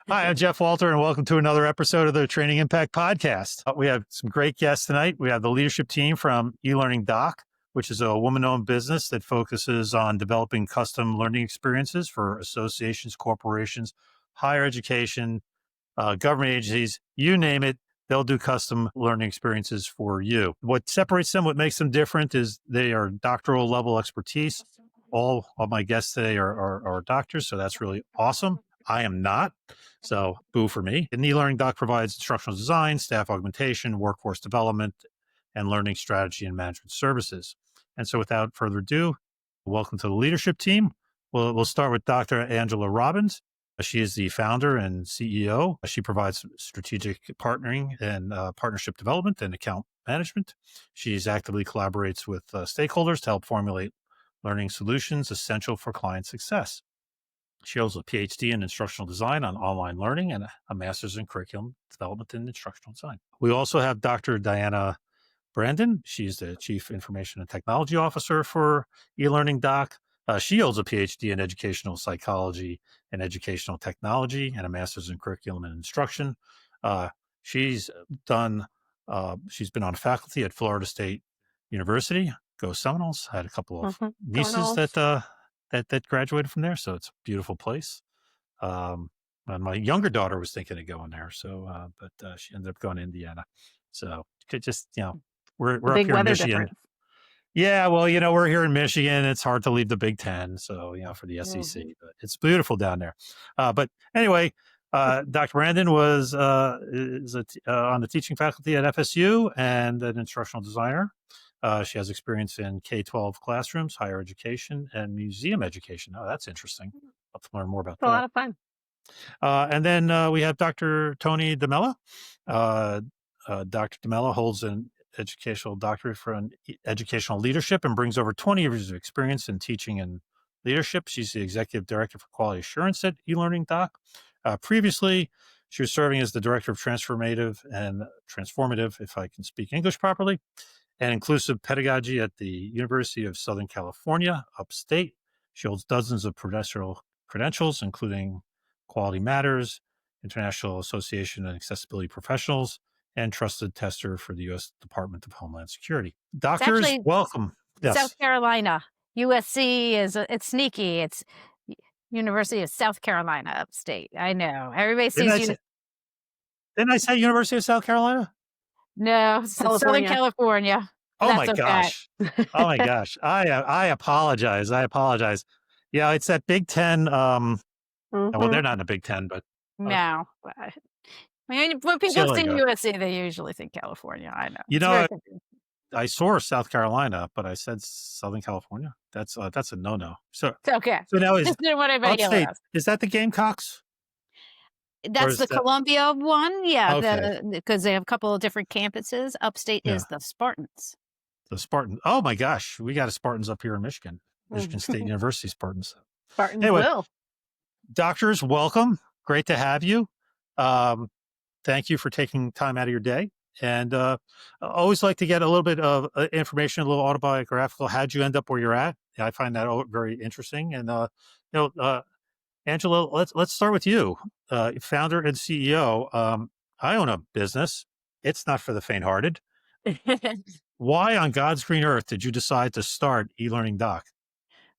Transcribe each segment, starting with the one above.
Hi, I'm Jeff Walter, and welcome to another episode of the Training Impact Podcast. We have some great guests tonight. We have the leadership team from eLearningDOC, which is a woman-owned business that focuses on developing custom learning experiences for associations, corporations, higher education, government agencies, you name it. They'll do custom learning experiences for you. What separates them, what makes them different is they are doctoral level expertise. All of my guests today are doctors, so that's really awesome. I am not, so boo for me. And eLearningDOC provides instructional design, staff augmentation, workforce development, and learning strategy and management services. And so without further ado, welcome to the leadership team. We'll start with Dr. Angela Robbins. She is the founder and CEO. She provides strategic partnering and partnership development and account management. She actively collaborates with stakeholders to help formulate learning solutions essential for client success. She holds a PhD in instructional design on online learning and a master's in curriculum development and instructional design. We also have Dr. Diana Brandon. She's the Chief Information and Technology Officer for eLearningDOC. She holds a PhD in educational psychology and educational technology and a master's in curriculum and instruction. She's been on faculty at Florida State University. Go Seminoles! I had a couple of nieces that graduated from there, so it's a beautiful place. And my younger daughter was thinking of going there, so but she ended up going to Indiana. So could just we're up here in Michigan. Difference. Yeah, well, we're here in Michigan. It's hard to leave the Big Ten, so for the SEC, but it's beautiful down there. But anyway, Dr. Brandon is on the teaching faculty at FSU and an instructional designer. She has experience in K-12 classrooms, higher education, and museum education. Oh, that's interesting. I'll have to learn more about that. A lot of fun. And then we have Dr. Toni DiMella. Dr. DiMella holds an educational doctorate for educational leadership and brings over 20 years of experience in teaching and leadership. She's the executive director for quality assurance at eLearningDOC. Previously, she was serving as the director of transformative, if I can speak English properly, and inclusive pedagogy at the University of Southern California, upstate. She holds dozens of professional credentials, including Quality Matters, International Association of Accessibility Professionals, and trusted tester for the U.S. Department of Homeland Security. Doctors, actually, welcome. Yes. South Carolina. USC it's sneaky. It's University of South Carolina, upstate. I know. Everybody sees Didn't I say University of South Carolina? No, Southern California. Oh my gosh. Oh my gosh. I apologize. Yeah, it's that Big Ten. Well, they're not in the Big Ten, but no. When people think USC, they usually think California. I know. I saw South Carolina, but I said Southern California. That's a no-no. So it's okay. So now is upstate, is that the Gamecocks? That's the Columbia one, yeah. Okay. Because they have a couple of different campuses. Upstate is the Spartans. The Spartans. Oh my gosh, we got a Spartans up here in Michigan. Michigan State University Spartans. Spartans anyway, will. Doctors, welcome. Great to have you. Thank you for taking time out of your day. And I always like to get a little bit of information, a little autobiographical. How'd you end up where you're at? I find that very interesting. And Angela, let's start with you. Founder and CEO. I own a business. It's not for the faint-hearted. Why on God's green earth did you decide to start eLearningDOC?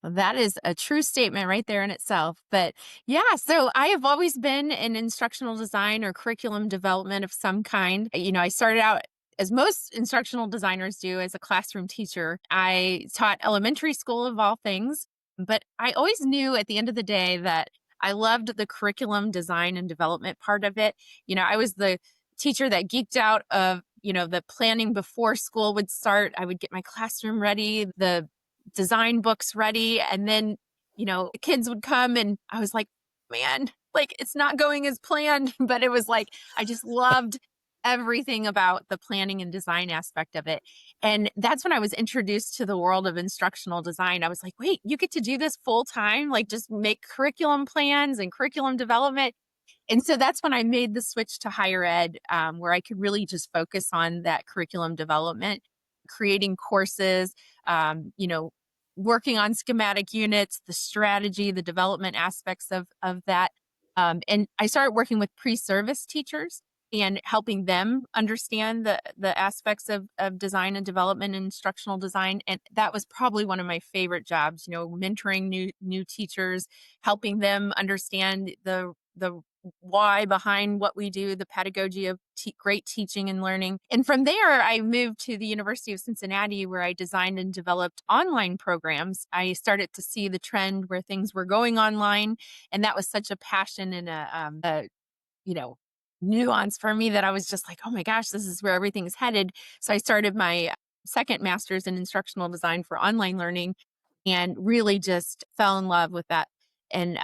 Well, that is a true statement right there in itself. But yeah, so I have always been in instructional design or curriculum development of some kind. I started out, as most instructional designers do, as a classroom teacher. I taught elementary school of all things, but I always knew at the end of the day that I loved the curriculum design and development part of it. I was the teacher that geeked out of, the planning before school would start. I would get my classroom ready, the design books ready. And then, kids would come and I was like, man, it's not going as planned, but it was like, I just loved everything about the planning and design aspect of it. And that's when I was introduced to the world of instructional design. I was like, wait, you get to do this full time? Just make curriculum plans and curriculum development. And so that's when I made the switch to higher ed, where I could really just focus on that curriculum development, creating courses, working on schematic units, the strategy, the development aspects of that. And I started working with pre-service teachers and helping them understand the aspects of design and development and instructional design. And that was probably one of my favorite jobs, mentoring new teachers, helping them understand the why behind what we do, the pedagogy of great teaching and learning. And from there, I moved to the University of Cincinnati, where I designed and developed online programs. I started to see the trend where things were going online, and that was such a passion and a you know, nuance for me that I was just like, oh my gosh, this is where everything is headed. So I started my second master's in instructional design for online learning and really just fell in love with that. And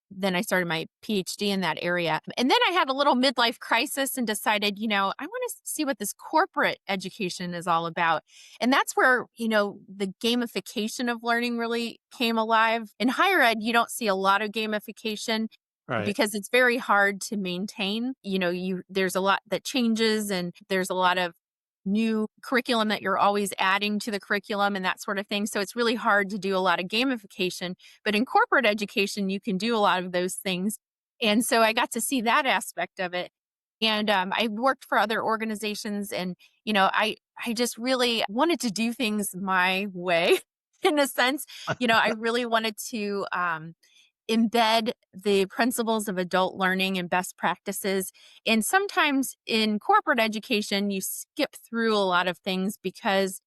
then I started my PhD in that area. And then I had a little midlife crisis and decided, I want to see what this corporate education is all about. And that's where, the gamification of learning really came alive. In higher ed, you don't see a lot of gamification Right. because it's very hard to maintain. There's a lot that changes and there's a lot of new curriculum that you're always adding to the curriculum and that sort of thing. So it's really hard to do a lot of gamification. But in corporate education, you can do a lot of those things. And so I got to see that aspect of it. And I worked for other organizations and, I just really wanted to do things my way in a sense. I really wanted to embed the principles of adult learning and best practices. And sometimes in corporate education, you skip through a lot of things because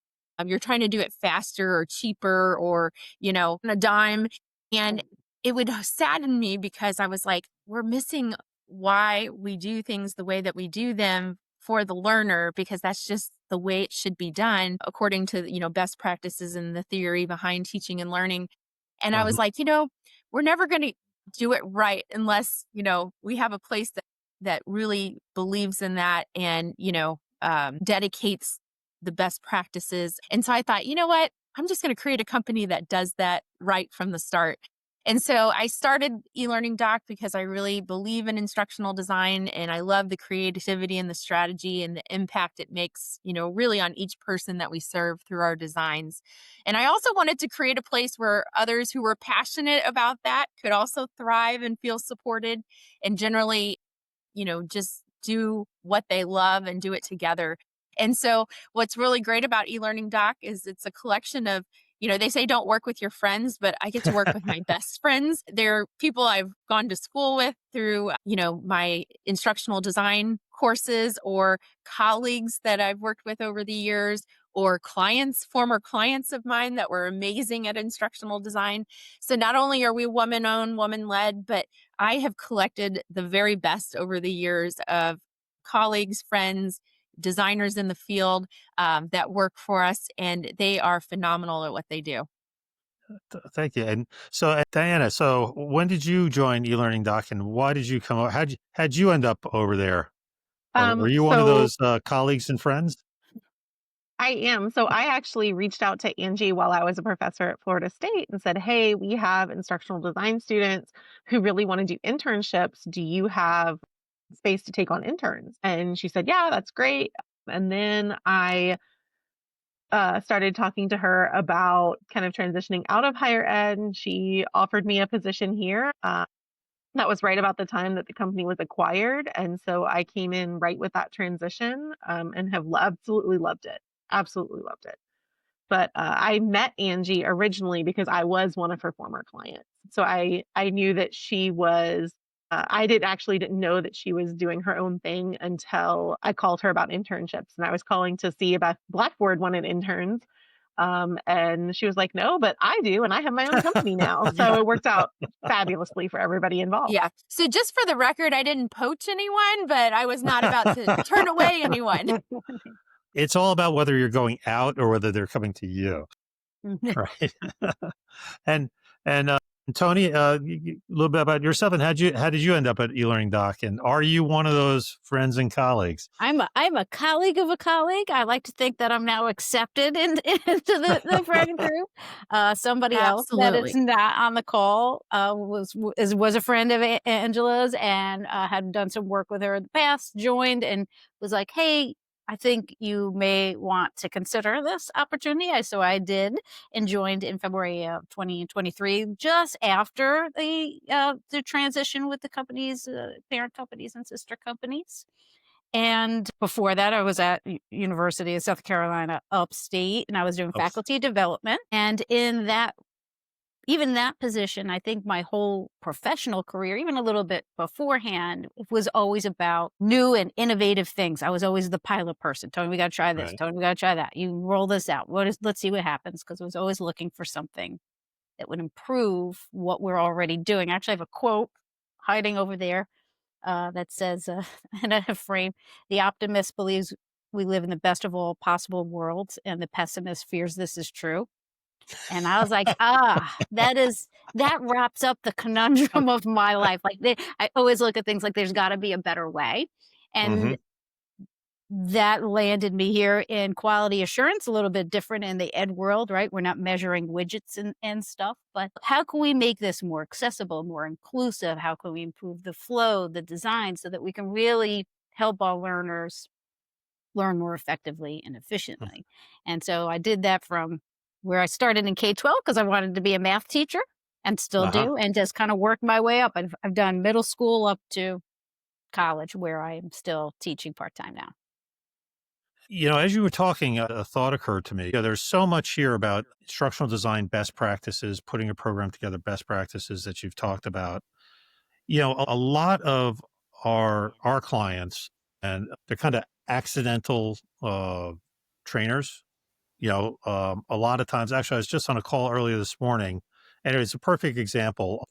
you're trying to do it faster or cheaper or, on a dime. And it would sadden me because I was like, we're missing why we do things the way that we do them for the learner, because that's just the way it should be done according to, best practices and the theory behind teaching and learning. And I Mhm. was like, we're never going to do it right unless, we have a place that really believes in that and, dedicates the best practices. And so I thought, you know what? I'm just going to create a company that does that right from the start. And so I started eLearningDOC because I really believe in instructional design and I love the creativity and the strategy and the impact it makes, really on each person that we serve through our designs. And I also wanted to create a place where others who were passionate about that could also thrive and feel supported and generally, just do what they love and do it together. And so what's really great about eLearningDOC is it's a collection of, they say don't work with your friends, but I get to work with my best friends. They're people I've gone to school with through, my instructional design courses or colleagues that I've worked with over the years or clients, former clients of mine that were amazing at instructional design. So not only are we woman owned, woman led, but I have collected the very best over the years of colleagues, friends, designers in the field that work for us, and they are phenomenal at what they do. Thank you. And so, Diana, so when did you join eLearningDOC and why did you come over? How'd you end up over there? Or were you one of So those colleagues and friends? I am. So I actually reached out to Angie while I was a professor at Florida State and said, "Hey, we have instructional design students who really want to do internships. Do you have space to take on interns?" And she said, "Yeah, that's great." And then I started talking to her about kind of transitioning out of higher ed. And she offered me a position here. That was right about the time that the company was acquired. And so I came in right with that transition and have absolutely loved it. Absolutely loved it. But I met Angie originally because I was one of her former clients. So I knew that she was. I didn't know that she was doing her own thing until I called her about internships, and I was calling to see if Blackboard wanted interns. And she was like, "No, but I do, and I have my own company now." So Yeah. it worked out fabulously for everybody involved. Yeah. So just for the record, I didn't poach anyone, but I was not about to turn away anyone. It's all about whether you're going out or whether they're coming to you, right? and and Tony, a little bit about yourself and how did you end up at eLearningDOC? And are you one of those friends and colleagues? I'm a colleague of a colleague. I like to think that I'm now accepted into the friend group. Somebody else that is Absolutely. not on the call was a friend of Angela's and had done some work with her in the past. Joined and was like, "Hey, I think you may want to consider this opportunity. So I did and joined in February of 2023, just after the transition with the companies, parent companies and sister companies. And before that, I was at University of South Carolina upstate, and I was doing faculty development. And in that, even that position, I think my whole professional career, even a little bit beforehand, was always about new and innovative things. I was always the pilot person. Tony, we got to try this. Right. Tony, we got to try that. You roll this out. Let's see what happens. Because I was always looking for something that would improve what we're already doing. I actually have a quote hiding over there that says, in a frame, the optimist believes we live in the best of all possible worlds, and the pessimist fears this is true. And I was like, that wraps up the conundrum of my life. I always look at things like there's got to be a better way. And that landed me here in quality assurance, a little bit different in the ed world, right? We're not measuring widgets and stuff, but how can we make this more accessible, more inclusive? How can we improve the flow, the design, so that we can really help our learners learn more effectively and efficiently? And so I did that from where I started in K-12 because I wanted to be a math teacher and still do, and just kind of worked my way up. I've done middle school up to college, where I am still teaching part-time now. As you were talking, a thought occurred to me. There's so much here about instructional design best practices, putting a program together, best practices that you've talked about. A lot of our clients, and they're kind of accidental trainers. A lot of times, actually, I was just on a call earlier this morning, and it's a perfect example.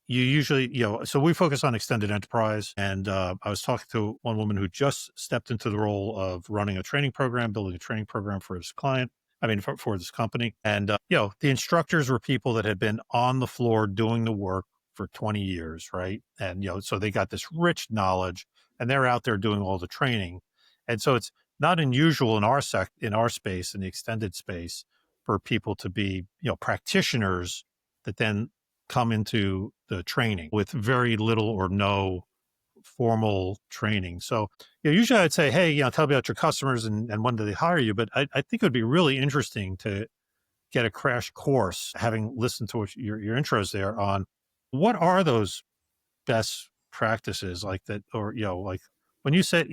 You usually, so we focus on extended enterprise. And I was talking to one woman who just stepped into the role of running a training program, building a training program for his client. For this company. And, the instructors were people that had been on the floor doing the work for 20 years, right? And, so they got this rich knowledge, and they're out there doing all the training. And so it's not unusual in our space, in the extended space, for people to be, practitioners that then come into the training with very little or no formal training. So usually I'd say, hey, tell me about your customers and when do they hire you? But I think it would be really interesting to get a crash course, having listened to your intros there, on what are those best practices like that, or, like when you say,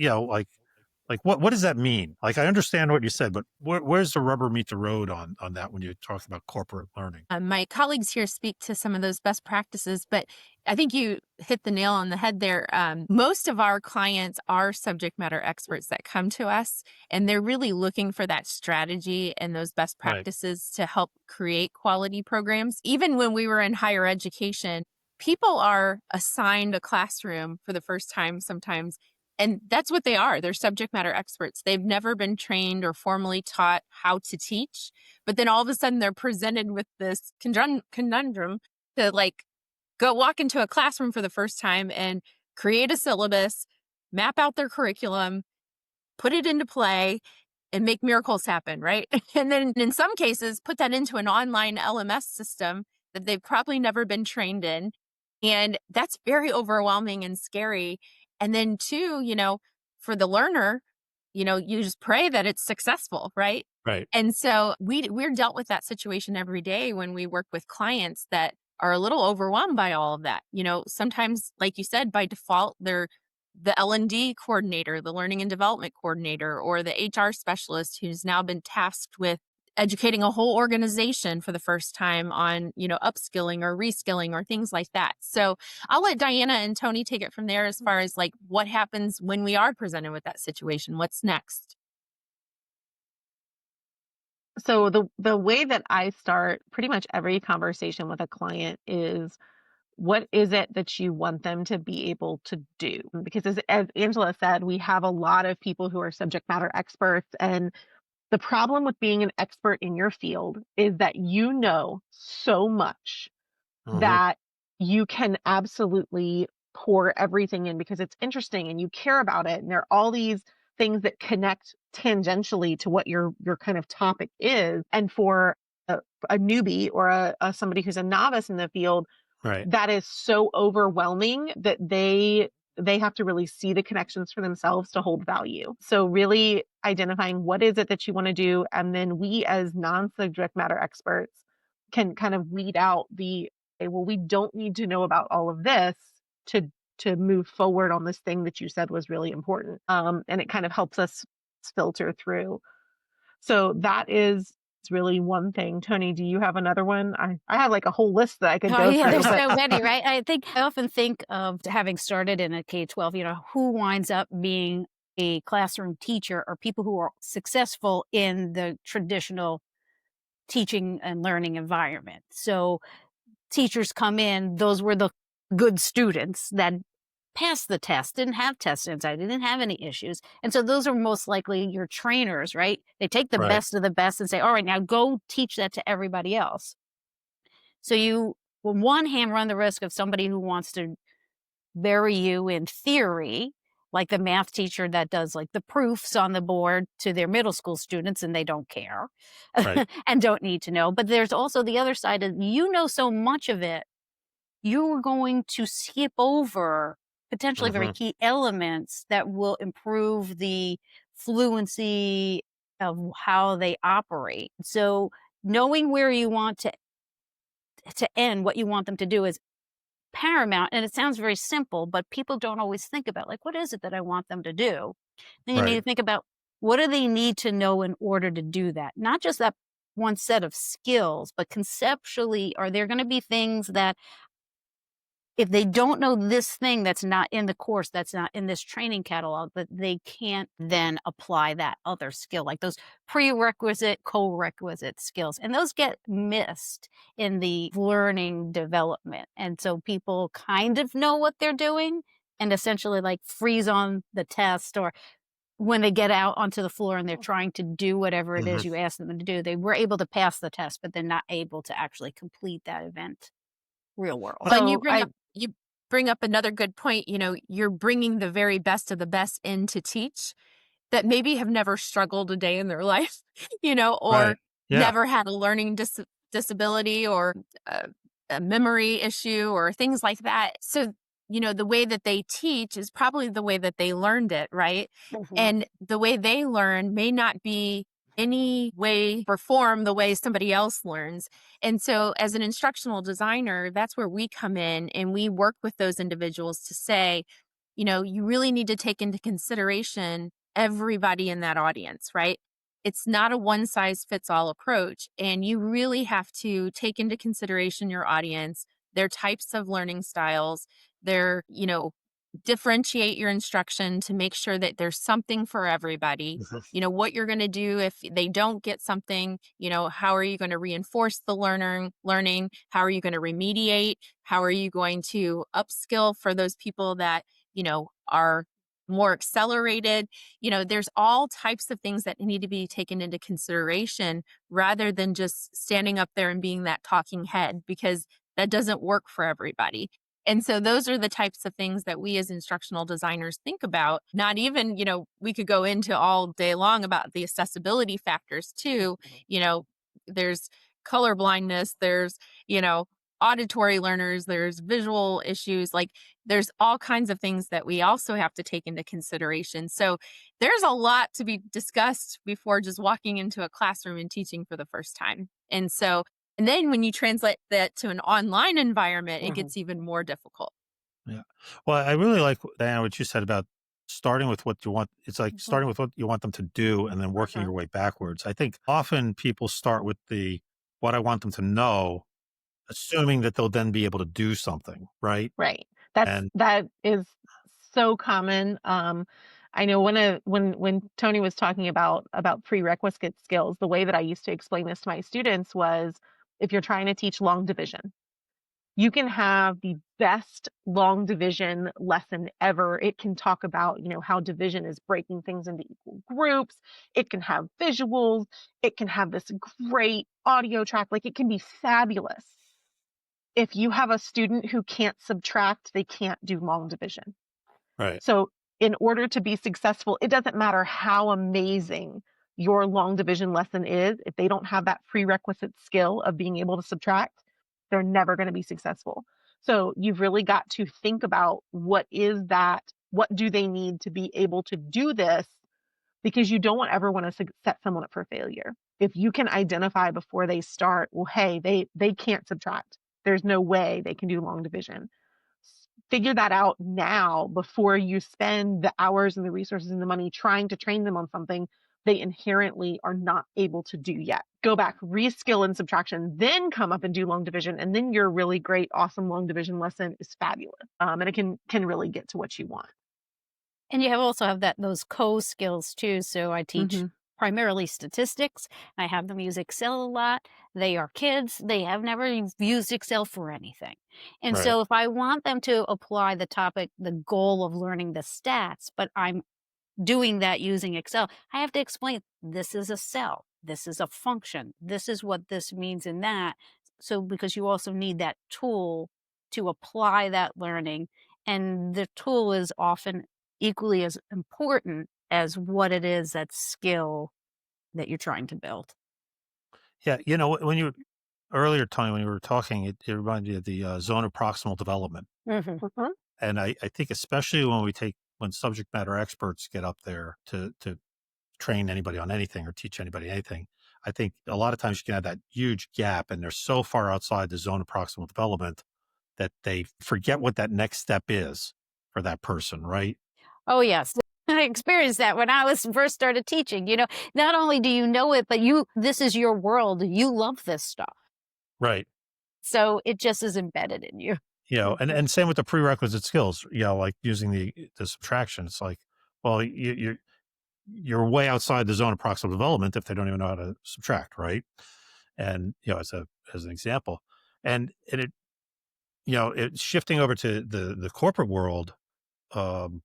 like what does that mean? Like, I understand what you said, but where's the rubber meet the road on that when you're talking about corporate learning? My colleagues here speak to some of those best practices, but I think you hit the nail on the head there. Most of our clients are subject matter experts that come to us, and they're really looking for that strategy and those best practices to help create quality programs. Even when we were in higher education, people are assigned a classroom for the first time sometimes. And that's what they are. They're subject matter experts. They've never been trained or formally taught how to teach. But then all of a sudden they're presented with this conundrum to go walk into a classroom for the first time and create a syllabus, map out their curriculum, put it into play, and make miracles happen, right? And then in some cases, put that into an online LMS system that they've probably never been trained in. And that's very overwhelming and scary. And then two, for the learner, you just pray that it's successful, right? Right. And so we're dealt with that situation every day when we work with clients that are a little overwhelmed by all of that. Sometimes, like you said, by default, they're the L&D coordinator, the learning and development coordinator, or the HR specialist who's now been tasked with educating a whole organization for the first time on, upskilling or reskilling or things like that. So I'll let Diana and Toni take it from there as far as what happens when we are presented with that situation. What's next? So the way that I start pretty much every conversation with a client is, what is it that you want them to be able to do? Because as Angela said, we have a lot of people who are subject matter experts, and the problem with being an expert in your field is that you know so much that you can absolutely pour everything in because it's interesting and you care about it. And there are all these things that connect tangentially to what your kind of topic is. And for a newbie or somebody who's a novice in the field, Right. that is so overwhelming that they they have to really see the connections for themselves to hold value. So really identifying what is it that you want to do. And then we as non-subject matter experts can kind of weed out okay, well, we don't need to know about all of this to move forward on this thing that you said was really important. And it kind of helps us filter through. So that is really one thing. Toni, do you have another one? I have like a whole list that I could Oh, go yeah, through. there's so many, right? I often think of having started in a K-12, who winds up being a classroom teacher or people who are successful in the traditional teaching and learning environment. So teachers come in, those were the good students that passed the test, didn't have test anxiety, didn't have any issues. And so those are most likely your trainers, right? They take the Right. best of the best and say, all right, now go teach that to everybody else. So you, on one hand, run the risk of somebody who wants to bury you in theory, like the math teacher that does like the proofs on the board to their middle school students and they don't care Right. and don't need to know. But there's also the other side of so much of it, you're going to skip over potentially very key elements that will improve the fluency of how they operate. So knowing where you want to end, what you want them to do is paramount. And it sounds very simple, but people don't always think about like, what is it that I want them to do? Then you need to Right. think about what do they need to know in order to do that? Not just that one set of skills, but conceptually, are there going to be things that if they don't know this thing that's not in the course, that's not in this training catalog, that they can't then apply that other skill, like those prerequisite, co-requisite skills. And those get missed in the learning development. And so people kind of know what they're doing and essentially like freeze on the test, or when they get out onto the floor and they're trying to do whatever it is you asked them to do, they were able to pass the test, but they're not able to actually complete that event real world. Well, and you So bring up another good point. You're bringing the very best of the best in to teach that maybe have never struggled a day in their life, or Right. Yeah. never had a learning disability or a memory issue or things like that. So, the way that they teach is probably the way that they learned it, right? And the way they learn may not be any way or form the way somebody else learns. And so as an instructional designer, that's where we come in and we work with those individuals to say, you really need to take into consideration everybody in that audience, right? It's not a one size fits all approach. And you really have to take into consideration your audience, their types of learning styles, their, differentiate your instruction to make sure that there's something for everybody. What you're going to do if they don't get something, how are you going to reinforce the learning? How are you going to remediate? How are you going to upskill for those people that, are more accelerated? There's all types of things that need to be taken into consideration rather than just standing up there and being that talking head, because that doesn't work for everybody. And so those are the types of things that we as instructional designers think about. Not even, we could go into all day long about the accessibility factors too. There's color blindness, there's, auditory learners, there's visual issues, like there's all kinds of things that we also have to take into consideration. So there's a lot to be discussed before just walking into a classroom and teaching for the first time. And then when you translate that to an online environment, it gets even more difficult. Yeah. Well, I really like, Diana, what you said about starting with what you want. It's like starting with what you want them to do and then working your way backwards. I think often people start with what I want them to know, assuming that they'll then be able to do something, right? right. And That is so common. I know when Toni was talking about prerequisite skills, the way that I used to explain this to my students was, if you're trying to teach long division, you can have the best long division lesson ever. It can talk about, how division is breaking things into equal groups. It can have visuals. It can have this great audio track. Like, it can be fabulous. If you have a student who can't subtract, they can't do long division. right. So in order to be successful, it doesn't matter how amazing your long division lesson is. If they don't have that prerequisite skill of being able to subtract, they're never going to be successful. So you've really got to think about what is that What do they need to be able to do this? Because you don't ever want to set someone up for failure. If you can identify before they start, well, hey, they can't subtract. There's no way they can do long division. Figure that out now before you spend the hours and the resources and the money trying to train them on something they inherently are not able to do yet. Go back, reskill in subtraction, then come up and do long division. And then your really great, awesome long division lesson is fabulous. And it can really get to what you want. And you also have those skills too. So I teach primarily statistics. I have them use Excel a lot. They are kids. They have never used Excel for anything. And Right. so if I want them to apply the topic, the goal of learning the stats, but I'm doing that using Excel, I have to explain this is a cell, this is a function, this is what this means in that. So because you also need that tool to apply that learning, and the tool is often equally as important as what it is, that skill that you're trying to build. Yeah. When you earlier, Tony, when you were talking, it reminded me of the zone of proximal development. Mhm. And I think especially when subject matter experts get up there to train anybody on anything or teach anybody anything, I think a lot of times you can have that huge gap and they're so far outside the zone of proximal development that they forget what that next step is for that person, right? Oh, yes. I experienced that when I was first started teaching. Not only do you know it, but this is your world. You love this stuff. Right. So it just is embedded in you. And same with the prerequisite skills, like using the subtraction. It's like, well, you're way outside the zone of proximal development if they don't even know how to subtract, right? And as an example, and it's shifting over to the corporate world. Um,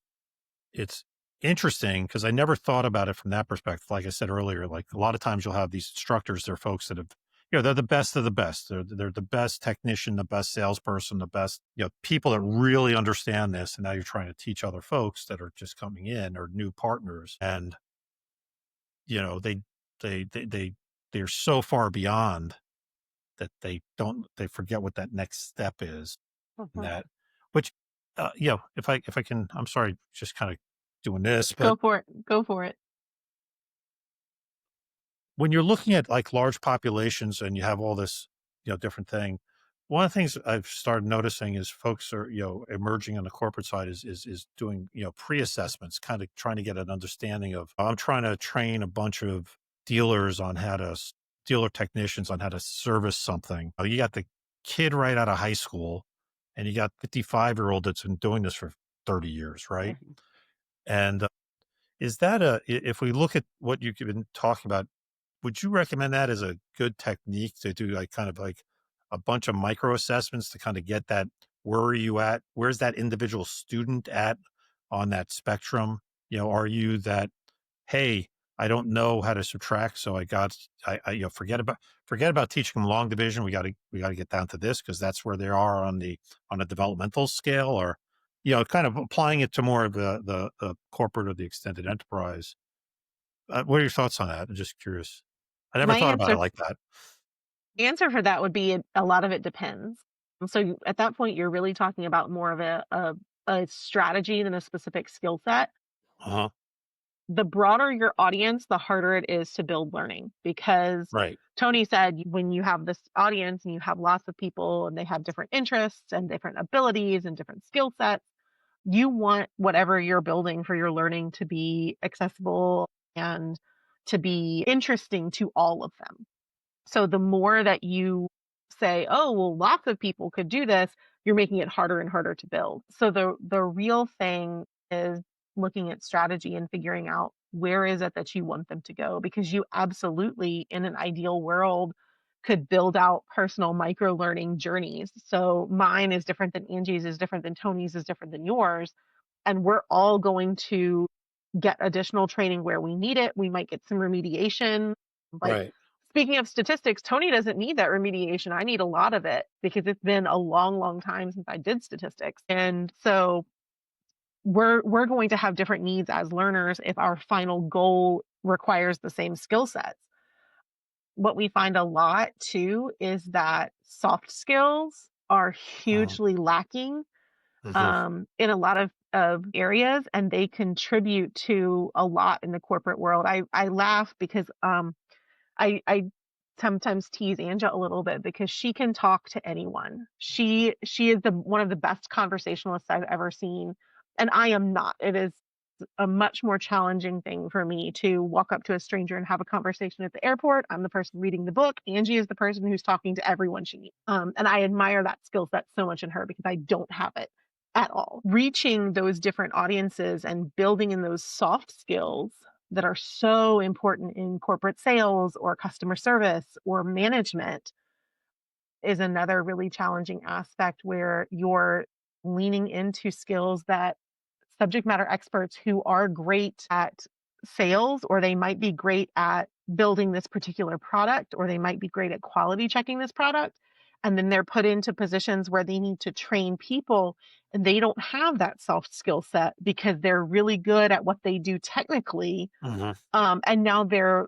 it's interesting because I never thought about it from that perspective. Like I said earlier, like a lot of times you'll have these instructors, they're folks that have, they're the best of the best. They're the best technician, the best salesperson, the best, people that really understand this. And now you're trying to teach other folks that are just coming in or new partners. And, you know, they, they're so far beyond that they forget what that next step is. And that, which, if I can, I'm sorry, just kind of doing this, but Go for it. Go for it. when you're looking at like large populations and you have all this, different thing, one of the things I've started noticing is folks are, emerging on the corporate side is doing, pre-assessments, kind of trying to get an understanding of, I'm trying to train a bunch of dealer technicians on how to service something. You got the kid right out of high school and you got 55-year-old that's been doing this for 30 years, right? And is that if we look at what you've been talking about, would you recommend that as a good technique to do like kind of like a bunch of micro assessments to kind of get that, where are you at? Where's that individual student at on that spectrum? Are you that, hey, I don't know how to subtract, so forget about teaching them long division. We got to get down to this because that's where they are on a developmental scale, or kind of applying it to more of the corporate or the extended enterprise. What are your thoughts on that? I'm just curious. I never My thought about answer it like that. answer for that would be a lot of it depends. And so at that point, you're really talking about more of a strategy than a specific skill set. Uh-huh. The broader your audience, the harder it is to build learning because Right. Tony said when you have this audience and you have lots of people and they have different interests and different abilities and different skill sets, you want whatever you're building for your learning to be accessible and to be interesting to all of them. So the more that you say, oh, well, lots of people could do this, you're making it harder and harder to build. So the real thing is looking at strategy and figuring out where is it that you want them to go, because you absolutely, in an ideal world, could build out personal micro learning journeys. So mine is different than Angie's, is different than Tony's, is different than yours. And we're all going to get additional training where we need it. We might get some remediation. Like, Right. speaking of statistics, Tony doesn't need that remediation. I need a lot of it because it's been a long, long time since I did statistics. And so we're going to have different needs as learners if our final goal requires the same skill sets. What we find a lot too is that soft skills are Uh-huh. hugely lacking in a lot of areas, and they contribute to a lot in the corporate world. I laugh because I sometimes tease Anja a little bit because she can talk to anyone. She is the one of the best conversationalists I've ever seen, and I am not. It is a much more challenging thing for me to walk up to a stranger and have a conversation at the airport. I'm the person reading the book. Angie is the person who's talking to everyone she meets. And I admire that skill set so much in her because I don't have it at all. Reaching those different audiences and building in those soft skills that are so important in corporate sales or customer service or management is another really challenging aspect where you're leaning into skills that subject matter experts who are great at sales, or they might be great at building this particular product, or they might be great at quality checking this product. And then they're put into positions where they need to train people and they don't have that soft skill set because they're really good at what they do technically. Mhm. And now they're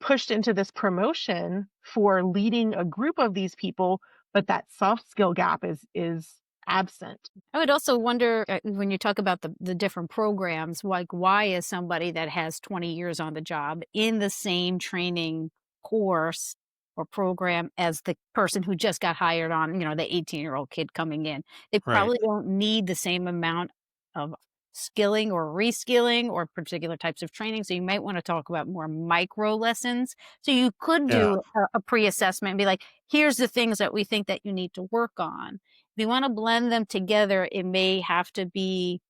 pushed into this promotion for leading a group of these people, but that soft skill gap is absent. I would also wonder when you talk about the different programs, like why is somebody that has 20 years on the job in the same training course or program as the person who just got hired on, the 18-year-old kid coming in? They Right. probably don't need the same amount of skilling or reskilling or particular types of training. So you might want to talk about more micro lessons. So you could Yeah. do a pre-assessment and be like, here's the things that we think that you need to work on. If you want to blend them together, it may have to be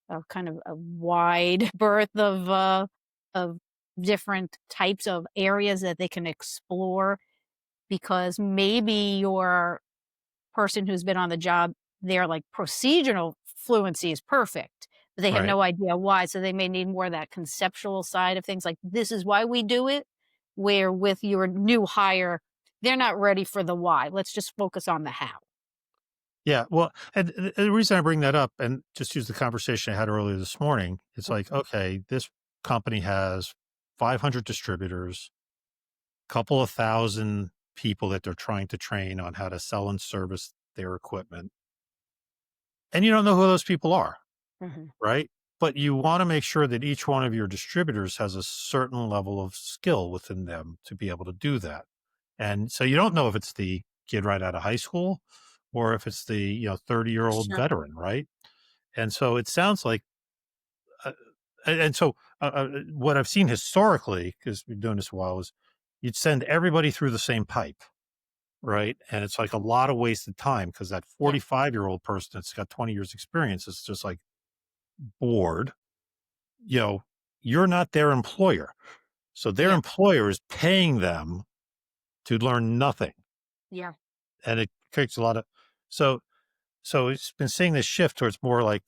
a kind of a wide berth of different types of areas that they can explore, because maybe your person who's been on the job, their like procedural fluency is perfect, but they have Right. no idea why. So they may need more of that conceptual side of things, like this is why we do it. Where with your new hire, they're not ready for the why. Let's just focus on the how. Yeah. Well, and the reason I bring that up and just use the conversation I had earlier this morning, it's like, okay, this company has 500 distributors, couple of thousand people that they're trying to train on how to sell and service their equipment. And you don't know who those people are, Mhm. right? But you want to make sure that each one of your distributors has a certain level of skill within them to be able to do that. And so you don't know if it's the kid right out of high school or if it's the, 30-year-old Sure. veteran, right? And so it sounds like, uh, and so what I've seen historically, because we've been doing this a while, is you'd send everybody through the same pipe, right? And it's like a lot of wasted time because that Yeah. 45-year-old person that's got 20 years experience is just like bored. You know, you're not their employer. So their Yeah. employer is paying them to learn nothing. Yeah. And it creates a lot of, so it's been seeing this shift towards more like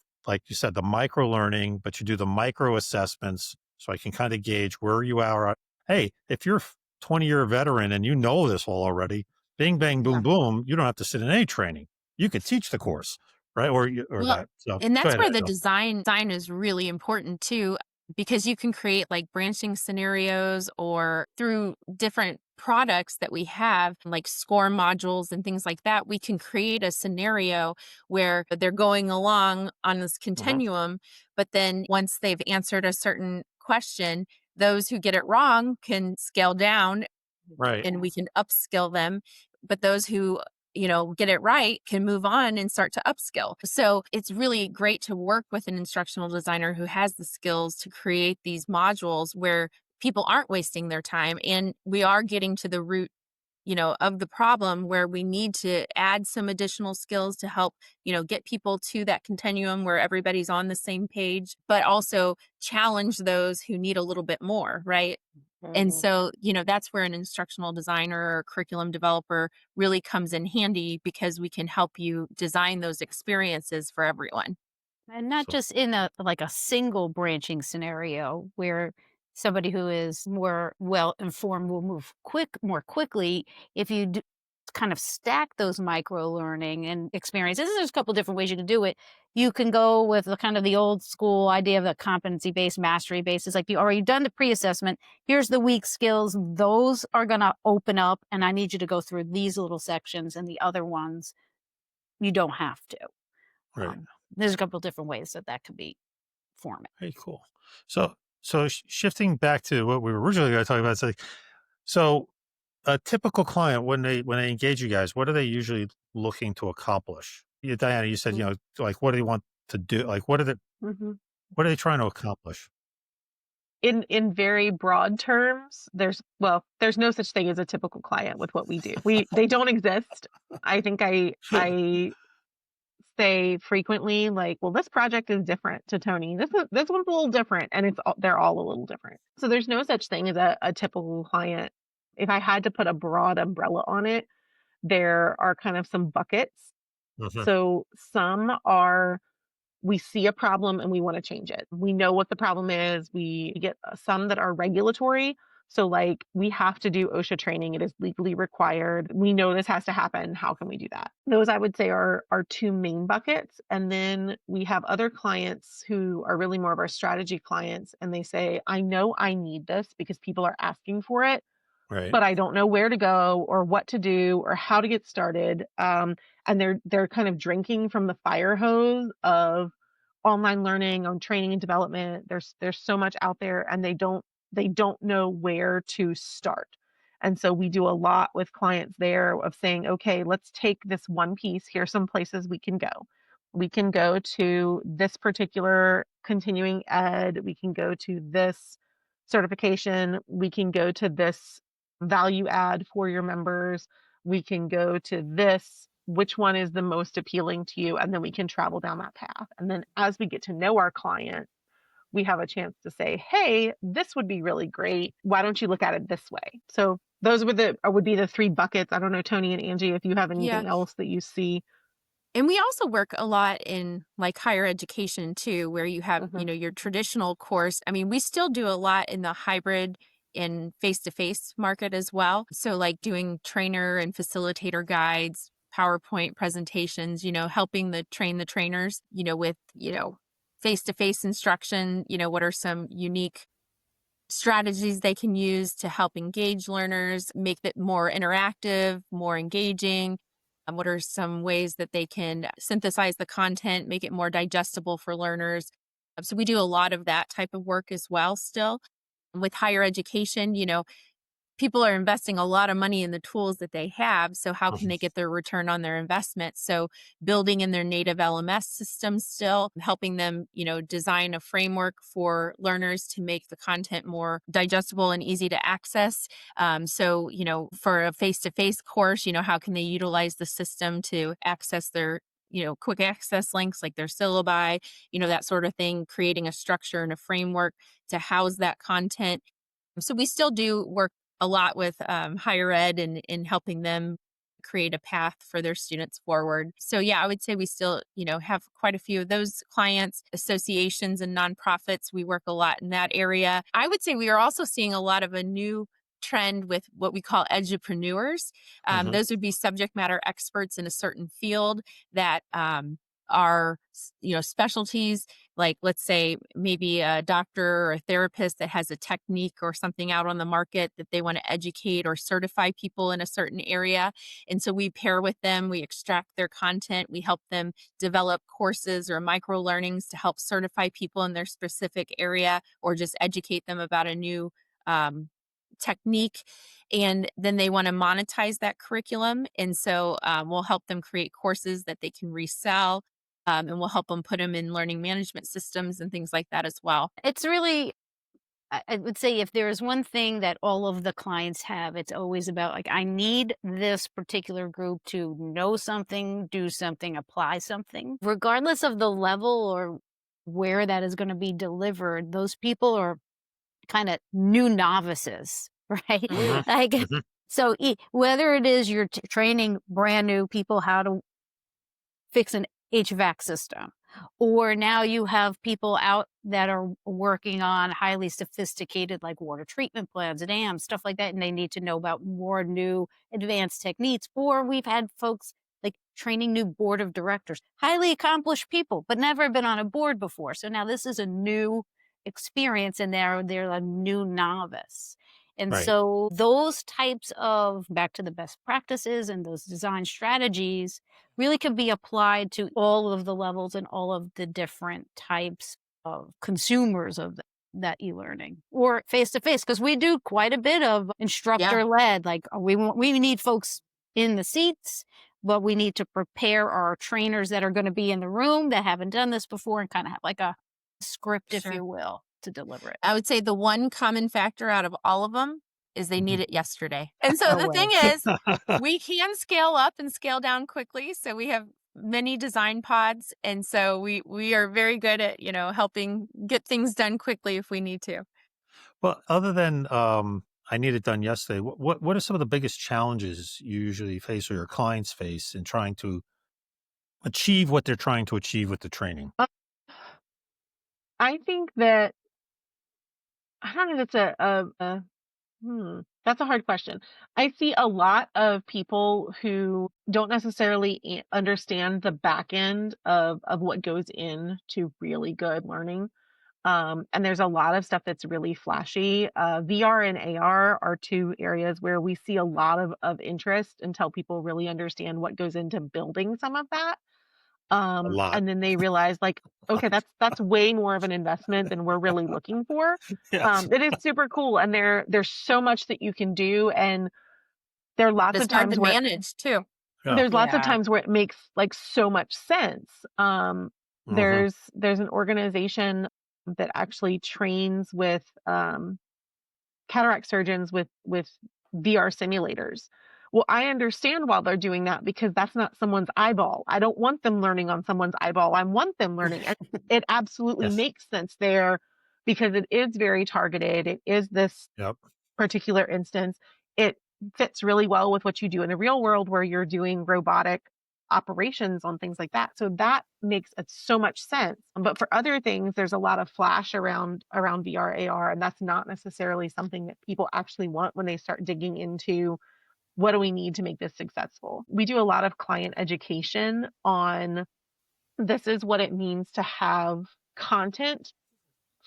you said, the micro learning, but you do the micro assessments so I can kind of gauge where you are. Hey, if you're 20-year veteran and you know this all already, bing, bang, Yeah. boom, boom, you don't have to sit in any training. You could teach the course, right? Or Well, that. So and go that's ahead. where the Angela. design is really important too, because you can create like branching scenarios or through different products that we have, like score modules and things like that. We can create a scenario where they're going along on this Mhm. continuum, but then once they've answered a certain question, those who get it wrong can scale down Right. and we can upskill them. But those who, get it right can move on and start to upskill. So it's really great to work with an instructional designer who has the skills to create these modules where people aren't wasting their time and we are getting to the root of the problem where we need to add some additional skills to help, get people to that continuum where everybody's on the same page, but also challenge those who need a little bit more, right? And Mhm. so, that's where an instructional designer or curriculum developer really comes in handy because we can help you design those experiences for everyone. And not So just in a like a single branching scenario where somebody who is more well informed will move more quickly. If you kind of stack those micro learning and experiences, there's a couple different ways you can do it. You can go with the kind of the old school idea of the competency based, mastery based. It's like you already done the pre-assessment. Here's the weak skills. Those are going to open up, and I need you to go through these little sections, and the other ones you don't have to. Right. There's a couple different ways that could be formed. Very cool. So shifting back to what we were originally going to talk about, it's like, so a typical client when they engage you guys, what are they usually looking to accomplish? Diana, you said, like, what do they want to do? Like, Mhm. what are they trying to accomplish? In very broad terms, there's no such thing as a typical client with what we do. They don't exist. I think I say frequently, like, well, this project is different to Tony. This one's a little different, and they're all a little different. So there's no such thing as a typical client. If I had to put a broad umbrella on it, there are kind of some buckets. Mhm. So some are, we see a problem and we want to change it. We know what the problem is. We get some that are regulatory. So, like, we have to do OSHA training. It is legally required. We know this has to happen. How can we do that? Those, I would say, are two main buckets. And then we have other clients who are really more of our strategy clients. And they say, I know I need this because people are asking for it, Right. but I don't know where to go or what to do or how to get started. And they're kind of drinking from the fire hose of online learning, on training and development. There's so much out there, and they don't know where to start. And so we do a lot with clients there of saying, okay, let's take this one piece. Here's some places we can go. We can go to this particular continuing ed. We can go to this certification. We can go to this value add for your members. We can go to this. Which one is the most appealing to you? And then we can travel down that path. And then as we get to know our client, we have a chance to say, hey, this would be really great. Why don't you look at it this way? So those would be the three buckets. I don't know, Toni and Angie, if you have Yeah. anything else that you see. And we also work a lot in like higher education too, where you have, Mhm. your traditional course. I mean, we still do a lot in the hybrid and face-to-face market as well. So like doing trainer and facilitator guides, PowerPoint presentations, helping train the trainers, with, face-to-face instruction, what are some unique strategies they can use to help engage learners, make it more interactive, more engaging. What are some ways that they can synthesize the content, make it more digestible for learners? So we do a lot of that type of work as well still. With higher education, people are investing a lot of money in the tools that they have. So how can Mhm. they get their return on their investment? So building in their native LMS systems still, helping them, design a framework for learners to make the content more digestible and easy to access. So, for a face-to-face course, how can they utilize the system to access their quick access links like their syllabi, that sort of thing, creating a structure and a framework to house that content. So we still do work a lot with higher ed and in helping them create a path for their students forward. So yeah, I would say we still, have quite a few of those clients, associations and nonprofits. We work a lot in that area. I would say we are also seeing a lot of a new trend with what we call edupreneurs. Mhm. Those would be subject matter experts in a certain field that are, specialties, like let's say maybe a doctor or a therapist that has a technique or something out on the market that they want to educate or certify people in a certain area. And so we pair with them, we extract their content, we help them develop courses or micro learnings to help certify people in their specific area or just educate them about a new technique. And then they want to monetize that curriculum. And so we'll help them create courses that they can resell. And we'll help them put them in learning management systems and things like that as well. It's really, I would say, if there is one thing that all of the clients have, it's always about like, I need this particular group to know something, do something, apply something. Regardless of the level or where that is going to be delivered, those people are kind of new novices, right? Mhm. Like, Mhm. so whether it is you're training brand new people how to fix an HVAC system, or now you have people out that are working on highly sophisticated like water treatment plants, dams, stuff like that, and they need to know about more new advanced techniques. Or we've had folks like training new board of directors, highly accomplished people, but never been on a board before. So now this is a new experience and they're a new novice. And Right. so those types of, back to the best practices and those design strategies, really can be applied to all of the levels and all of the different types of consumers of that e-learning or face-to-face, because we do quite a bit of instructor-led. Like we need folks in the seats, but we need to prepare our trainers that are going to be in the room that haven't done this before and kind of have like a script, if Sure. you will, to deliver it. I would say the one common factor out of all of them is they need it yesterday. And so No the way. thing is, we can scale up and scale down quickly. So we have many design pods. And so we are very good at, helping get things done quickly if we need to. Well, other than I need it done yesterday, what are some of the biggest challenges you usually face or your clients face in trying to achieve what they're trying to achieve with the training? I think that I don't know if it's that's a hard question. I see a lot of people who don't necessarily understand the back end of what goes into really good learning. And there's a lot of stuff that's really flashy. VR and AR are two areas where we see a lot of interest until people really understand what goes into building some of that. A lot. And then they realize like, okay, that's way more of an investment than we're really looking for. Yes. It is super cool, and there's so much that you can do, and there are lots It's of hard times to where manage too. Yeah. there's lots of Yeah. times where it makes like so much sense. Mhm. There's an organization that actually trains with cataract surgeons with VR simulators. Well, I understand why they're doing that because that's not someone's eyeball. I don't want them learning on someone's eyeball. I want them learning. And it absolutely Yes. makes sense there because it is very targeted. It is this Yep. particular instance. It fits really well with what you do in the real world where you're doing robotic operations on things like that. So that makes so much sense. But for other things, there's a lot of flash around VR, AR, and that's not necessarily something that people actually want when they start digging into what do we need to make this successful. We do a lot of client education on this is what it means to have content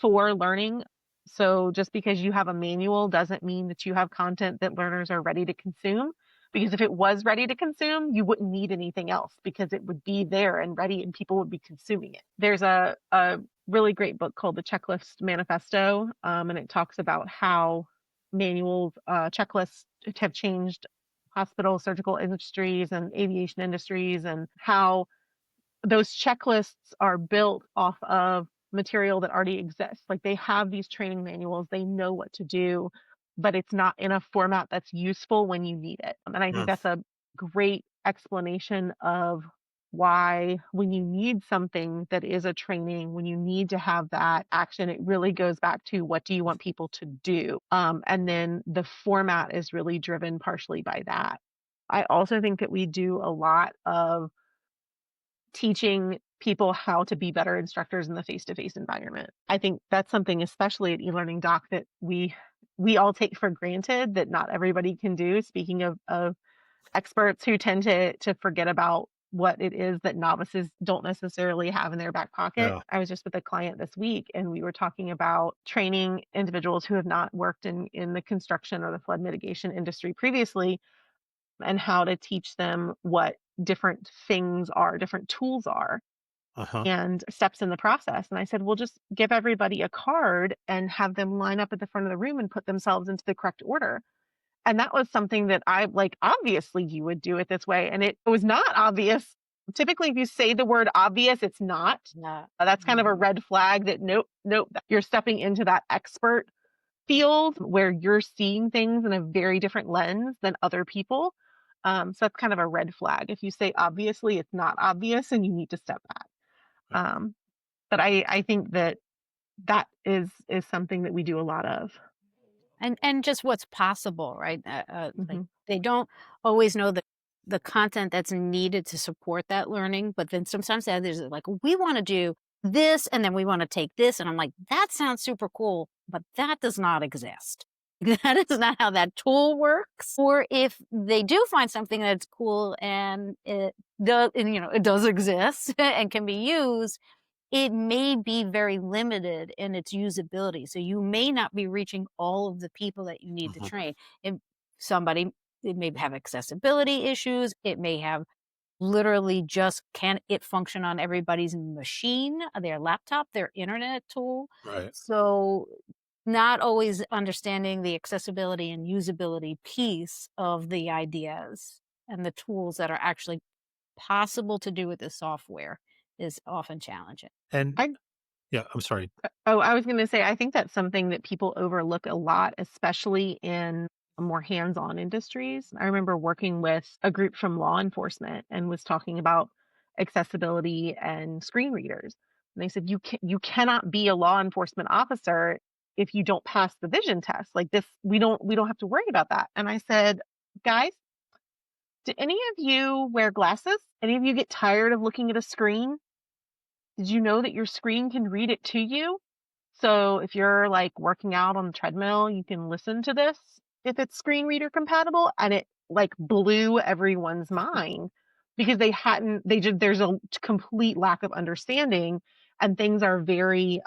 for learning. So just because you have a manual doesn't mean that you have content that learners are ready to consume. Because if it was ready to consume, you wouldn't need anything else because it would be there and ready and people would be consuming it. There's a really great book called The Checklist Manifesto, and it talks about how manuals, checklists have changed hospital, surgical industries, and aviation industries, and how those checklists are built off of material that already exists. Like they have these training manuals, they know what to do, but it's not in a format that's useful when you need it. And I think Mm. that's a great explanation of why when you need something that is a training, when you need to have that action, it really goes back to what do you want people to do? And then the format is really driven partially by that. I also think that we do a lot of teaching people how to be better instructors in the face-to-face environment. I think that's something, especially at eLearningDOC, that we all take for granted that not everybody can do. Speaking of experts who tend to forget about what it is that novices don't necessarily have in their back pocket. Yeah. I was just with a client this week and we were talking about training individuals who have not worked in the construction or the flood mitigation industry previously and how to teach them what different things are, different tools are, Uh-huh. and steps in the process. And I said, well, just give everybody a card and have them line up at the front of the room and put themselves into the correct order. And that was something that I like, obviously you would do it this way. And it was not obvious. Typically, if you say the word obvious, it's not. Not. That's kind of a red flag that nope, you're stepping into that expert field where you're seeing things in a very different lens than other people. So that's kind of a red flag. If you say obviously, it's not obvious and you need to step back. But I think that is something that we do a lot of. And just what's possible, right? Like Mhm. they don't always know the content that's needed to support that learning, but then sometimes others are like, we want to do this, and then we want to take this, and I'm like, that sounds super cool, but that does not exist. That is not how that tool works. Or if they do find something that's cool and it does, and, it does exist and can be used, it may be very limited in its usability. So you may not be reaching all of the people that you need to Mhm. train. If somebody, it may have accessibility issues, it may have literally just can it function on everybody's machine, their laptop, their internet tool. Right. So not always understanding the accessibility and usability piece of the ideas and the tools that are actually possible to do with the software is often challenging. And I yeah, I'm sorry. Oh, I was going to say, I think that's something that people overlook a lot, especially in more hands-on industries. I remember working with a group from law enforcement and was talking about accessibility and screen readers. And they said, you cannot be a law enforcement officer if you don't pass the vision test. Like this, we don't have to worry about that. And I said, guys, do any of you wear glasses? Any of you get tired of looking at a screen? Did you know that your screen can read it to you? So if you're like working out on the treadmill, you can listen to this if it's screen reader compatible. And it like blew everyone's mind because there's a complete lack of understanding and things are very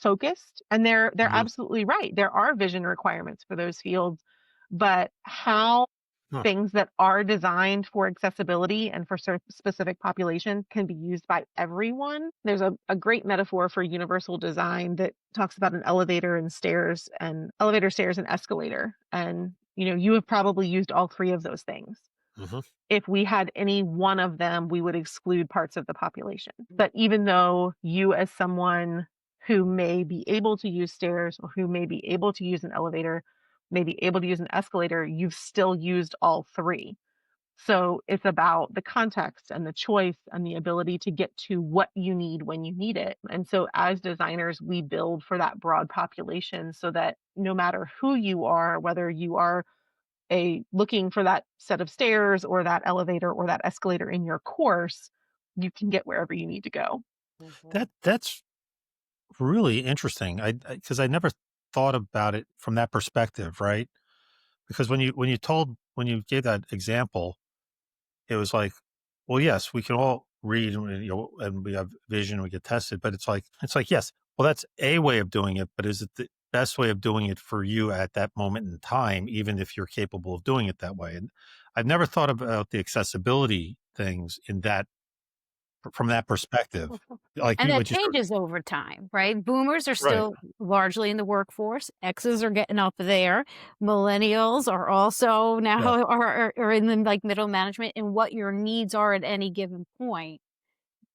focused. And they're Mhm. absolutely right. There are vision requirements for those fields, but how Huh. things that are designed for accessibility and for specific population can be used by everyone. There's a great metaphor for universal design that talks about an elevator, stairs, and escalator. And you have probably used all three of those things. Mhm. If we had any one of them, we would exclude parts of the population. But even though you, as someone who may be able to use stairs or who may be able to use an elevator, may be able to use an escalator, you've still used all three. So it's about the context and the choice and the ability to get to what you need when you need it. And so as designers, we build for that broad population so that no matter who you are, whether you are looking for that set of stairs or that elevator or that escalator in your course, you can get wherever you need to go. That's really interesting. Because I never thought about it from that perspective, right? Because when you gave that example, it was like, well, yes, we can all read and we have vision, we get tested, but it's like, yes, well, that's a way of doing it, but is it the best way of doing it for you at that moment in time, even if you're capable of doing it that way? And I've never thought about the accessibility things from that perspective. Like And you, that what you sort changes over time, right? Boomers are right. still largely in the workforce. X's are getting up there. Millennials are also now Yeah. are in the like middle management, and what your needs are at any given point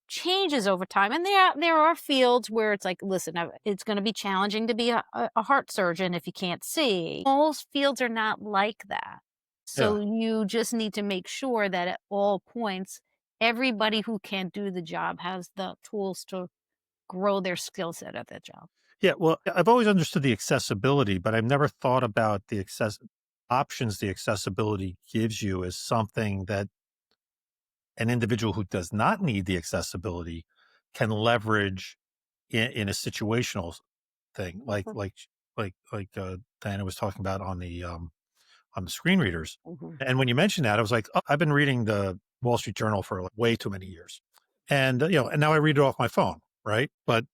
changes over time. And there are fields where it's like, listen, it's going to be challenging to be a heart surgeon if you can't see. Most fields are not like that. Yeah. So you just need to make sure that at all points, everybody who can do the job has the tools to grow their skill set at that job. Yeah. Well, I've always understood the accessibility, but I've never thought about the options the accessibility gives you as something that an individual who does not need the accessibility can leverage in a situational thing, like Diana was talking about on the screen readers. Mhm. And when you mentioned that, I was like, oh, I've been reading the Wall Street Journal for like way too many years, and and now I read it off my phone, right? But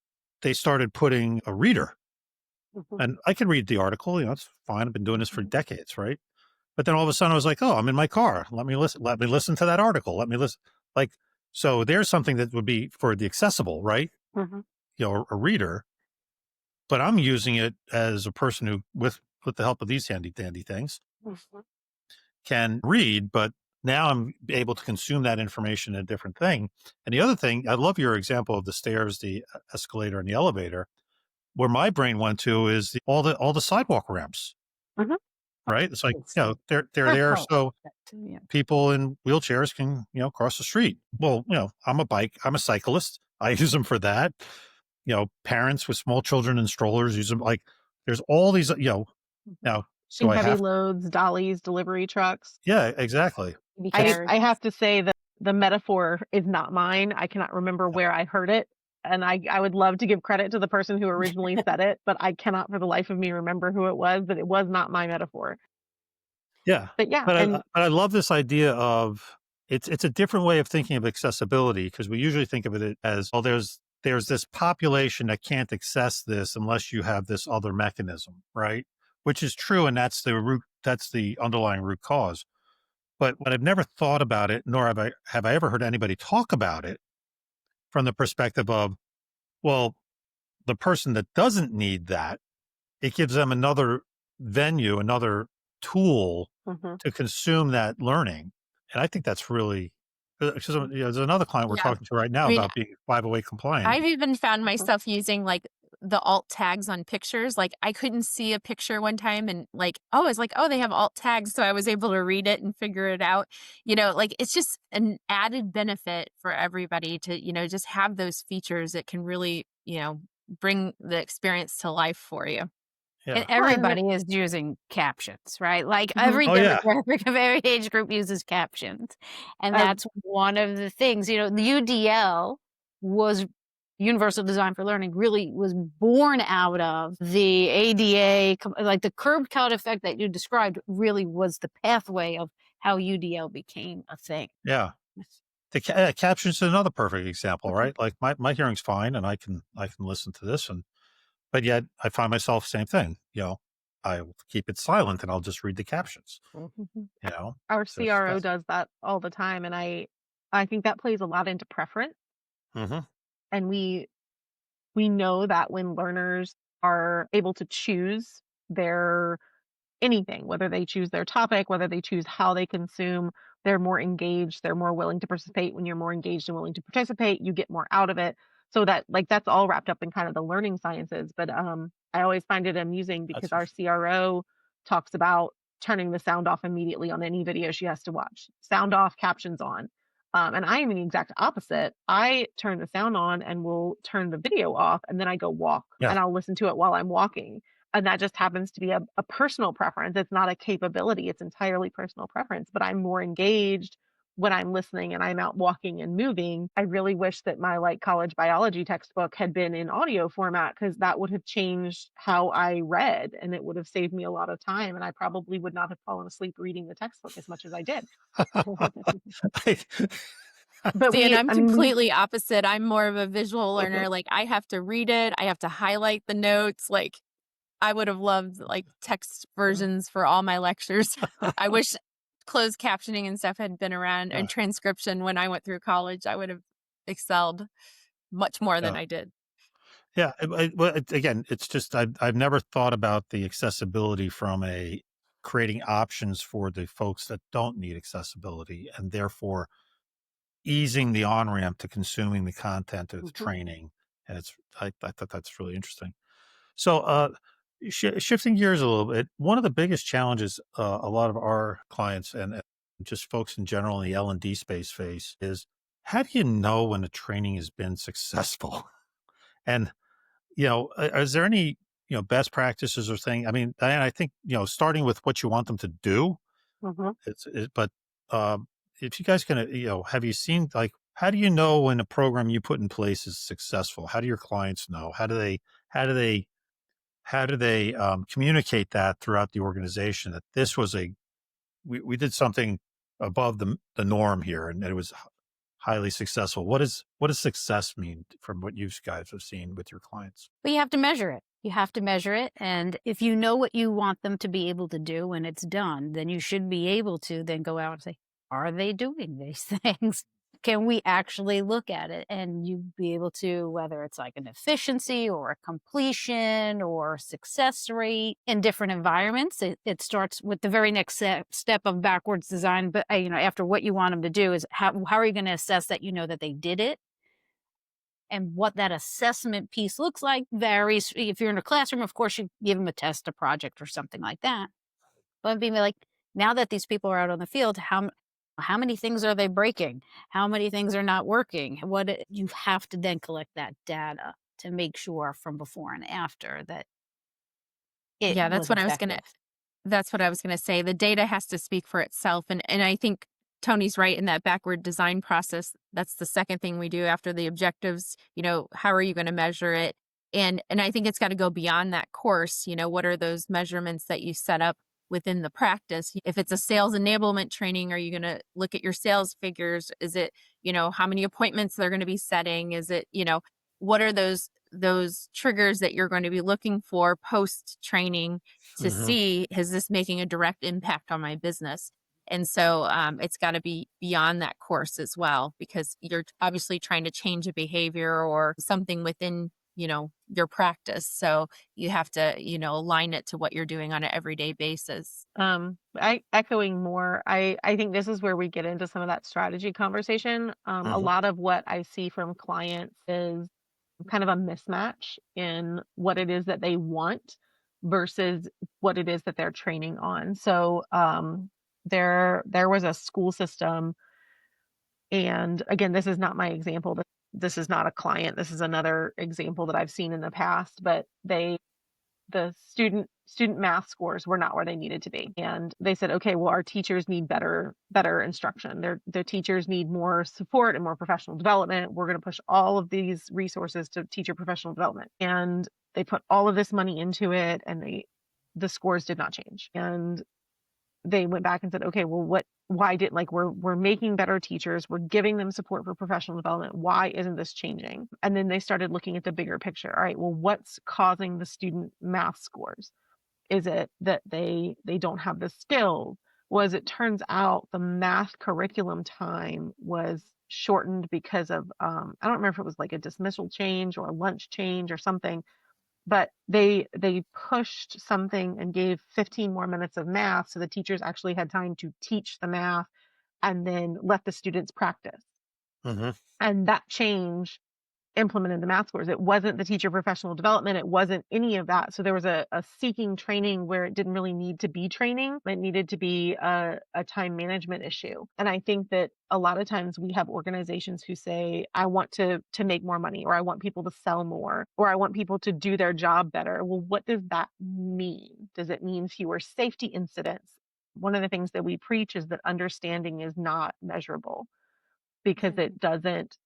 they started putting a reader, Mhm. and I can read the article. It's fine. I've been doing this for Mhm. decades, right? But then all of a sudden I was like, oh, I'm in my car. Let me listen. Let me listen to that article. Let me listen. Like, so there's something that would be for the accessible, right? Mhm. A reader, but I'm using it as a person who, with the help of these handy dandy things, Mhm. can read, but now I'm able to consume that information in a different thing. And the other thing, I love your example of the stairs, the escalator, and the elevator. Where my brain went to is all the sidewalk ramps, Mhm. right? It's like, It's so they're they're there powerful, so yeah. people in wheelchairs can, cross the street. Well, I'm a cyclist. I use them for that. Parents with small children and strollers use them. Like there's all these, now, do Big I heavy have, loads, dollies, delivery trucks. yeah, exactly. Baby It's, I carriages. have to say that the metaphor is not mine. I cannot remember where I heard it. And I would love to give credit to the person who originally said it, but I cannot for the life of me remember who it was, but it was not my metaphor. yeah. But yeah, But I love this idea of it's a different way of thinking of accessibility because we usually think of it as, well, there's this population that can't access this unless you have this other mechanism, right? Which is true. And that's the underlying root cause. But I've never thought about it, nor have I ever heard anybody talk about it from the perspective of, well, the person that doesn't need that, it gives them another venue, another tool Mhm. to consume that learning. And I think that's really, because there's another client we're Yeah. talking to right now I mean, about being 508 compliant. I've even found Mhm. myself using like the alt tags on pictures. Like I couldn't see a picture one time and like, oh, it's like, oh, they have alt tags. So I was able to read it and figure it out. Like it's just an added benefit for everybody to, just have those features that can really, bring the experience to life for you. And Yeah. Well, and everybody is using captions, right? Like Mhm. every Oh, yeah. demographic of every age group uses captions. And I that's one of the things, the UDL was Universal Design for Learning really was born out of the ADA, like the curb cut effect that you described really was the pathway of how UDL became a thing. Yeah. The captions is another perfect example, right? Like my hearing's fine and I can listen to this, but yet I find myself same thing, I'll keep it silent and I'll just read the captions, Mhm. you know? Our So it's CRO fast. does that all the time, and I think that plays a lot into preference, Mhm. and we know that when learners are able to choose their anything, whether they choose their topic, whether they choose how they consume, they're more engaged, they're more willing to participate. When you're more engaged and willing to participate, you get more out of it. So that like that's all wrapped up in kind of the learning sciences. But I always find it amusing because That's our CRO talks about turning the sound off immediately on any video she has to watch. Sound off, captions on. And I am the exact opposite. I turn the sound on and will turn the video off, and then I go walk yeah. and I'll listen to it while I'm walking, and that just happens to be a personal preference. It's not a capability. It's entirely personal preference, but I'm more engaged when I'm listening and I'm out walking and moving. I really wish that my like college biology textbook had been in audio format because that would have changed how I read and it would have saved me a lot of time. And I probably would not have fallen asleep reading the textbook as much as I did. But See, and I'm I mean, we, completely opposite. I'm more of a visual learner. Like I have to read it. I have to highlight the notes. Like I would have loved like text versions for all my lectures. I wish closed captioning and stuff had been around Yeah. and transcription when I went through college. I would have excelled much more than Yeah. I did. Yeah. Again, it's just, I've never thought about the accessibility from creating options for the folks that don't need accessibility and therefore easing the on ramp to consuming the content of the Mhm. training. And I thought that's really interesting. So, shifting gears a little bit, one of the biggest challenges a lot of our clients and just folks in general in the L&D space face is, how do you know when a training has been successful? And, is there any, best practices or thing? I mean, Diane, I think, starting with what you want them to do, Mhm. but if you guys can, have you seen, like, how do you know when a program you put in place is successful? How do your clients know? How do they, communicate that throughout the organization that this was we did something above the norm here and it was highly successful? What does success mean from what you guys have seen with your clients? But you have to measure it. You have to measure it. And if you know what you want them to be able to do when it's done, then you should be able to then go out and say, are they doing these things? Can we actually look at it? And you be able to, whether it's like an efficiency or a completion or success rate in different environments, it starts with the very next step of backwards design. But, after what you want them to do is how are you going to assess that that they did it? And what that assessment piece looks like varies. If you're in a classroom, of course, you give them a test, a project, or something like that. But being like, now that these people are out on the field, how many things are they breaking? How many things are not working? You have to then collect that data to make sure from before and after that it Yeah, was effective. that's what I was gonna say. The data has to speak for itself. And I think Tony's right in that backward design process. That's the second thing we do after the objectives. How are you going to measure it? And I think it's got to go beyond that course. What are those measurements that you set up within the practice? If it's a sales enablement training, are you going to look at your sales figures? Is it, how many appointments they're going to be setting? Is it, what are those triggers that you're going to be looking for post training to Mhm. see, is this making a direct impact on my business? And so it's got to be beyond that course as well, because you're obviously trying to change a behavior or something within, your practice. So you have to, align it to what you're doing on an everyday basis. I echoing more. I think this is where we get into some of that strategy conversation. A Mhm. lot of what I see from clients is kind of a mismatch in what it is that they want versus what it is that they're training on. So there was a school system, and again, this is not my example. This is not a client. This is another example that I've seen in the past, but the student math scores were not where they needed to be, and they said, okay, well, our teachers need better instruction. Their teachers need more support and more professional development. We're going to push all of these resources to teacher professional development, and they put all of this money into it, and the scores did not change. And they went back and said, okay, well, why did, like, we're making better teachers, we're giving them support for professional development, why isn't this changing? And then they started looking at the bigger picture. All right, well, what's causing the student math scores? Is it that they don't have the skills? Well, as it turns out, the math curriculum time was shortened because of I don't remember if it was like a dismissal change or a lunch change or something, but they pushed something and gave 15 more minutes of math, so the teachers actually had time to teach the math and then let the students practice. Mhm. And that change implemented the math scores. It wasn't the teacher professional development. It wasn't any of that. So there was a seeking training where it didn't really need to be training. It needed to be a time management issue. And I think that a lot of times we have organizations who say, I want to make more money, or I want people to sell more, or I want people to do their job better. Well, what does that mean? Does it mean fewer safety incidents? One of the things that we preach is that understanding is not measurable, because it doesn't,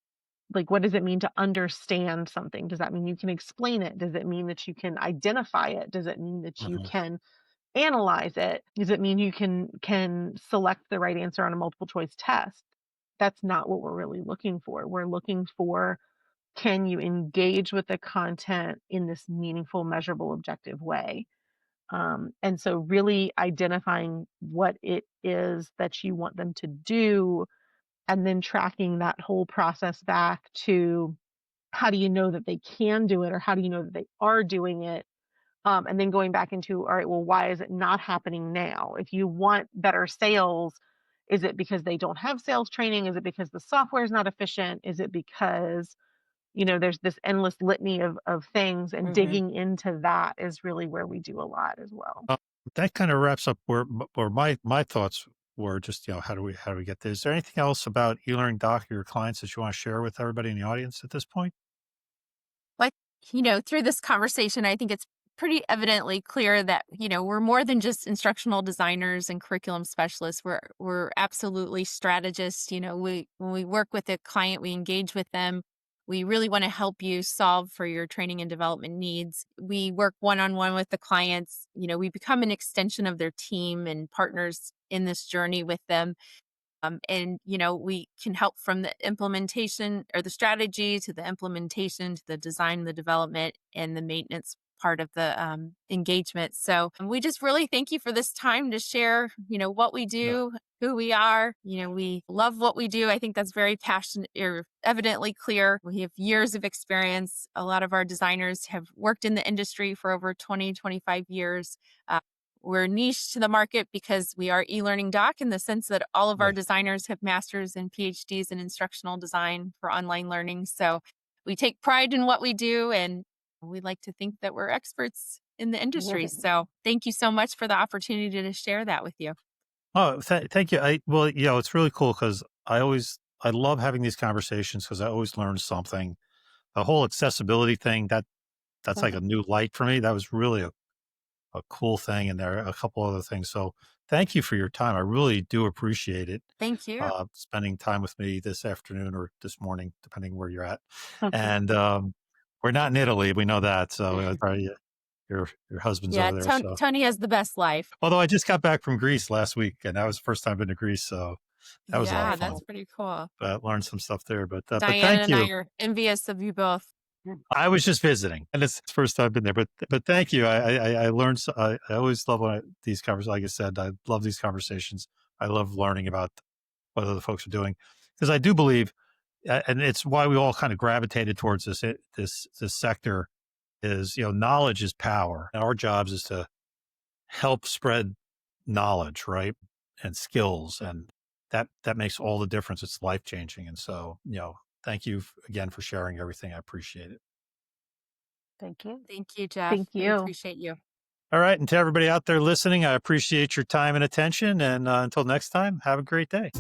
like, what does it mean to understand something? Does that mean you can explain it? Does it mean that you can identify it? Does it mean that you Mhm. can analyze it? Does it mean you can select the right answer on a multiple choice test? That's not what we're really looking for. We're looking for, can you engage with the content in this meaningful, measurable, objective way? And so really identifying what it is that you want them to do, and then tracking that whole process back to, how do you know that they can do it, or how do you know that they are doing it? And then going back into, all right, well, why is it not happening now? If you want better sales, is it because they don't have sales training? Is it because the software is not efficient? Is it because, there's this endless litany of things, and Mhm. digging into that is really where we do a lot as well. Uh, that kind of wraps up where my thoughts were. Just, how do we get there? Is there anything else about eLearning Doc or your clients that you want to share with everybody in the audience at this point? Like, through this conversation, I think it's pretty evidently clear that, we're more than just instructional designers and curriculum specialists. We're absolutely strategists. When we work with a client, we engage with them. We really want to help you solve for your training and development needs. We work one-on-one with the clients. We become an extension of their team and partners in this journey with them. And, we can help from the implementation or the strategy to the implementation to the design, the development, and the maintenance part of the engagement. So we just really thank you for this time to share, what we Yeah. do, who we are. We love what we do. I think that's very passionate or evidently clear. We have years of experience. A lot of our designers have worked in the industry for over 20, 25 years. We're niche to the market because we are eLearning Doc, in the sense that all of our Right. designers have masters and PhDs in instructional design for online learning. So we take pride in what we do, and we like to think that we're experts in the industry. So thank you so much for the opportunity to share that with you. Oh, thank you. It's really cool because I love having these conversations because I always learn something. The whole accessibility thing, that's like a new light for me. That was really a cool thing, and there are a couple other things. So thank you for your time. I really do appreciate it. Thank you. Spending time with me this afternoon or this morning, depending where you're at. Okay. And we're not in Italy, we know that. So probably your husband's Yeah, over there. So Tony has the best life. although I just got back from Greece last week, and that was the first time I've been to Greece, so that was a lot Yeah, of fun. that's pretty cool. Learned some stuff there, but Diane thank and I you. are envious of you both. I was just visiting, and it's the first time I've been there. But thank you. I learned. I always love these conversations. Like I said, I love these conversations. I love learning about what other folks are doing, because I do believe, and it's why we all kind of gravitated towards this sector, is, knowledge is power. Our jobs is to help spread knowledge, right? And skills. And that makes all the difference. It's life changing. And so, thank you again for sharing everything. I appreciate it. Thank you. Thank you, Jeff. Thank We you. appreciate you. All right. And to everybody out there listening, I appreciate your time and attention. And until next time, have a great day.